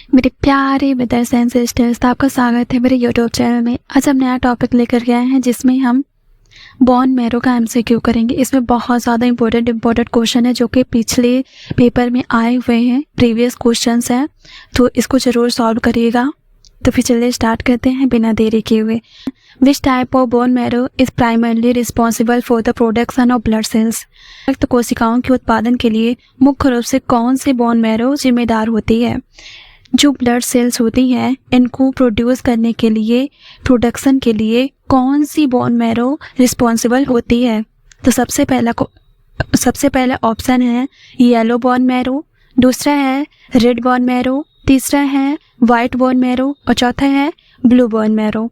मेरे प्यारे brothers and sisters, तो आपका स्वागत है मेरे यूट्यूब चैनल में। आज हम नया टॉपिक लेकर के आए हैं जिसमें हम बोन मैरो का एमसीक्यू करेंगे। इसमें बहुत ज़्यादा इंपॉर्टेंट क्वेश्चन है जो कि पिछले पेपर में आए हुए हैं, प्रीवियस क्वेश्चंस हैं, तो इसको ज़रूर सॉल्व करिएगा। तो फिर चलिए स्टार्ट करते हैं बिना देरी किए हुए। Which type of bone marrow is primarily responsible for the production of blood cells. रक्त कोशिकाओं के उत्पादन के लिए मुख्य रूप से कौन सी बोन मैरो जिम्मेदार होती है। जो ब्लड सेल्स होती हैं इनको प्रोड्यूस करने के लिए, प्रोडक्शन के लिए कौन सी बोन मैरो रिस्पॉन्सिबल होती है। तो सबसे पहला ऑप्शन है येलो बोन मैरो, दूसरा है रेड बोन मैरो, तीसरा है वाइट बोन मैरो और चौथा है ब्लू बोन मैरो।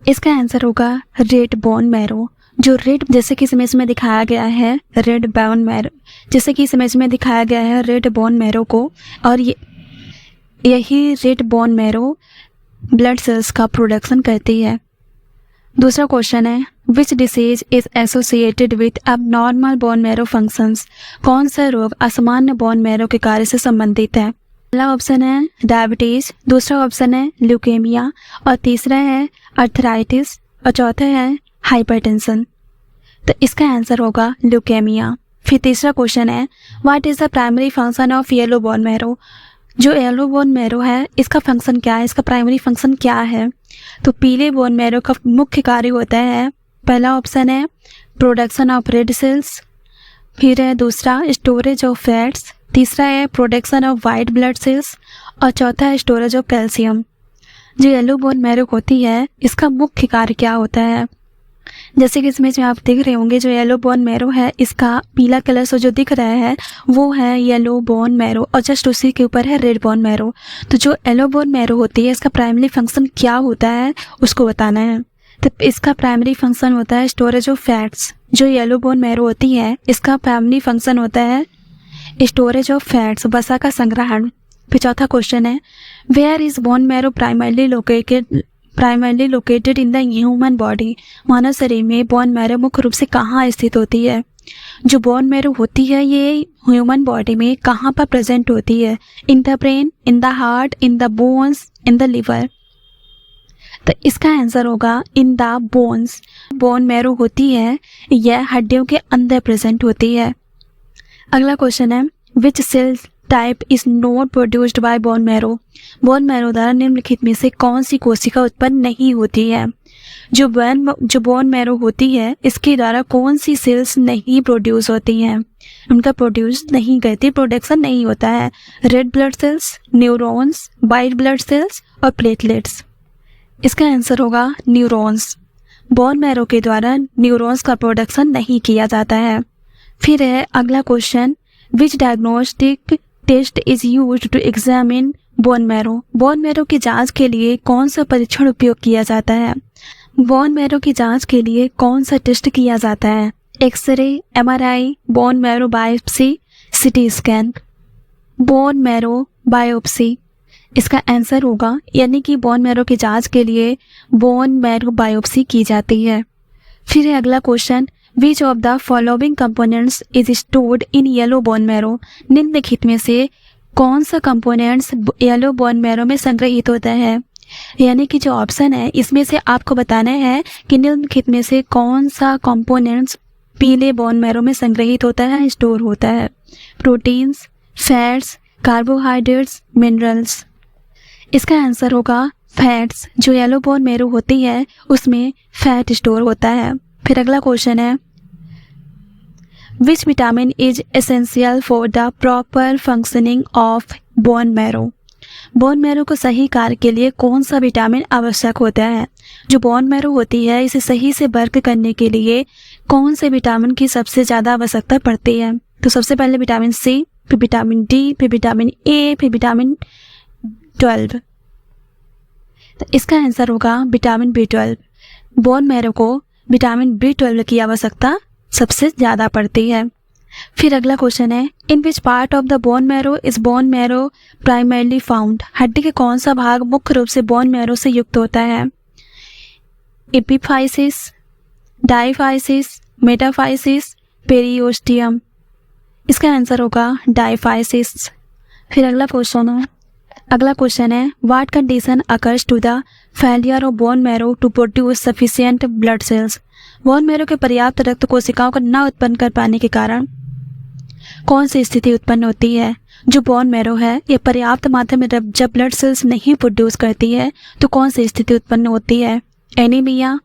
इसका आंसर होगा रेड बोन मैरो। जो रेड, जैसे कि इस इमेज में दिखाया गया है रेड बोन मैरो, जैसे कि इस इमेज में दिखाया गया है रेड बोन मैरो को, और यही red bone marrow blood cells का प्रोडक्शन करती है। दूसरा क्वेश्चन है which disease is associated with abnormal bone marrow functions. कौन सा रोग असामान्य बोन मैरो के कार्य से संबंधित है। पहला ऑप्शन है डायबिटीज, दूसरा ऑप्शन है ल्यूकेमिया और तीसरा है अर्थराइटिस और चौथा है हाइपरटेंशन। तो इसका आंसर होगा ल्यूकेमिया। फिर तीसरा क्वेश्चन है what is the primary function of yellow bone marrow. जो येलो बोन मैरो है इसका फंक्शन क्या है, इसका प्राइमरी फंक्शन क्या है। तो पीले बोन मैरो का मुख्य कार्य होता है, पहला ऑप्शन है प्रोडक्शन ऑफ रेड सेल्स, फिर है दूसरा स्टोरेज ऑफ फैट्स, तीसरा है production of white blood cells और चौथा है स्टोरेज ऑफ कैल्शियम। जो येलो बोन मैरो होती है इसका मुख्य कार्य क्या होता है। जैसे कि इसमें जो आप देख रहे होंगे, जो येलो बोन मैरो है इसका पीला कलर से जो दिख रहा है वो है येलो बोन मैरो और जस्ट उसी के ऊपर है रेड बोन मैरो। तो जो येलो बोन मैरो होती है इसका प्राइमरी फंक्शन क्या होता है उसको बताना है। तो इसका प्राइमरी फंक्शन होता है स्टोरेज ऑफ फैट्स। जो येलो बोन मैरो होती है इसका प्राइमरी फंक्शन होता है स्टोरेज ऑफ फैट्स, वसा का संग्रहण। फिर चौथा क्वेश्चन है where is bone marrow primarily located in the human body. मानव शरीर में बोन मैरो मुख्य रूप से कहाँ स्थित होती है। जो बोन मैरो होती है ये ह्यूमन बॉडी में कहाँ पर प्रेजेंट होती है। In the brain, in the heart, in the bones, in the liver. तो इसका आंसर होगा in the bones. Bone marrow होती है यह हड्डियों के अंदर प्रेजेंट होती है। अगला क्वेश्चन है which cell type is not produced by bone marrow. Bone marrow द्वारा निम्नलिखित में से कौन सी कोशिका उत्पन्न नहीं होती है। जो बोन मैरो होती है इसके द्वारा कौन सी सेल्स नहीं प्रोड्यूस होती हैं, उनका प्रोड्यूस नहीं करती, प्रोडक्शन नहीं होता है। Red blood cells, neurons, white blood cells और प्लेटलेट्स। इसका आंसर होगा न्यूरॉन्स। बोन मैरो के द्वारा न्यूरॉन्स का प्रोडक्शन नहीं किया जाता है। फिर है अगला question which diagnostic test is used to examine bone marrow. Bone marrow की जांच के लिए कौन सा परीक्षण उपयोग किया जाता है। बोन मैरो की जांच के लिए कौन सा टेस्ट किया जाता है। X-ray, MRI, bone marrow biopsy, CT scan. Bone marrow biopsy इसका आंसर होगा, यानी कि बोन मैरो की जांच के लिए बोन मैरो बायोप्सी की जाती है। फिर है अगला question which of the following components is stored in yellow bone marrow. निम्नलिखित में से कौन सा कंपोनेंट्स येलो बोन मैरो में संग्रहित होता है। यानी कि जो ऑप्शन है इसमें से आपको बताना है कि निम्नलिखित में से कौन सा कंपोनेंट्स पीले बोन मैरो में संग्रहित होता है, स्टोर होता है। Proteins, fats, carbohydrates, minerals. इसका आंसर होगा फैट्स। जो येलो बोन मैरो होती है उसमें फैट स्टोर होता है। फिर अगला क्वेश्चन है which vitamin is essential for the proper functioning of bone marrow. Bone marrow को सही कार्य के लिए कौन सा विटामिन आवश्यक होता है। जो बोन मैरो होती है इसे सही से वर्क करने के लिए कौन से विटामिन की सबसे ज़्यादा आवश्यकता पड़ती है। तो सबसे पहले विटामिन सी, फिर विटामिन डी, फिर विटामिन ए, फिर विटामिन 12। तो इसका आंसर होगा विटामिन B12। बोन मैरो को विटामिन B12 की आवश्यकता सबसे ज़्यादा पड़ती है। फिर अगला क्वेश्चन है in which part of the bone marrow is bone marrow primarily found. हड्डी के कौन सा भाग मुख्य रूप से बोन मैरो से युक्त होता है। Epiphysis, diaphysis, metaphysis, periosteum. इसका आंसर होगा डायफाइसिस। फिर अगला क्वेश्चन है अगला क्वेश्चन है, what condition occurs to the failure of bone marrow to produce sufficient blood cells. Bone marrow के पर्याप्त रक्त कोशिकाओं को न उत्पन्न कर पाने के कारण कौन सी स्थिति उत्पन्न होती है। जो बोन मैरो है ये पर्याप्त मात्रा में जब ब्लड सेल्स नहीं प्रोड्यूस करती है तो कौन सी स्थिति उत्पन्न होती है। Anaemia,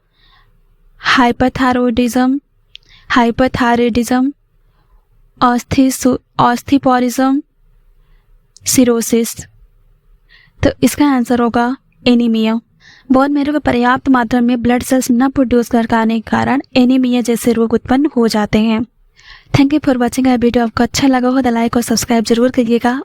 hyperthyroidism, osteoporosis, cirrhosis. तो इसका आंसर होगा एनीमिया। बोन मैरो के पर्याप्त मात्रा में ब्लड सेल्स न प्रोड्यूस कर पाने के कारण एनीमिया जैसे रोग उत्पन्न हो जाते हैं। Thank you for watching. Video आपको अच्छा लगा हो तो लाइक और सब्सक्राइब जरूर करिएगा।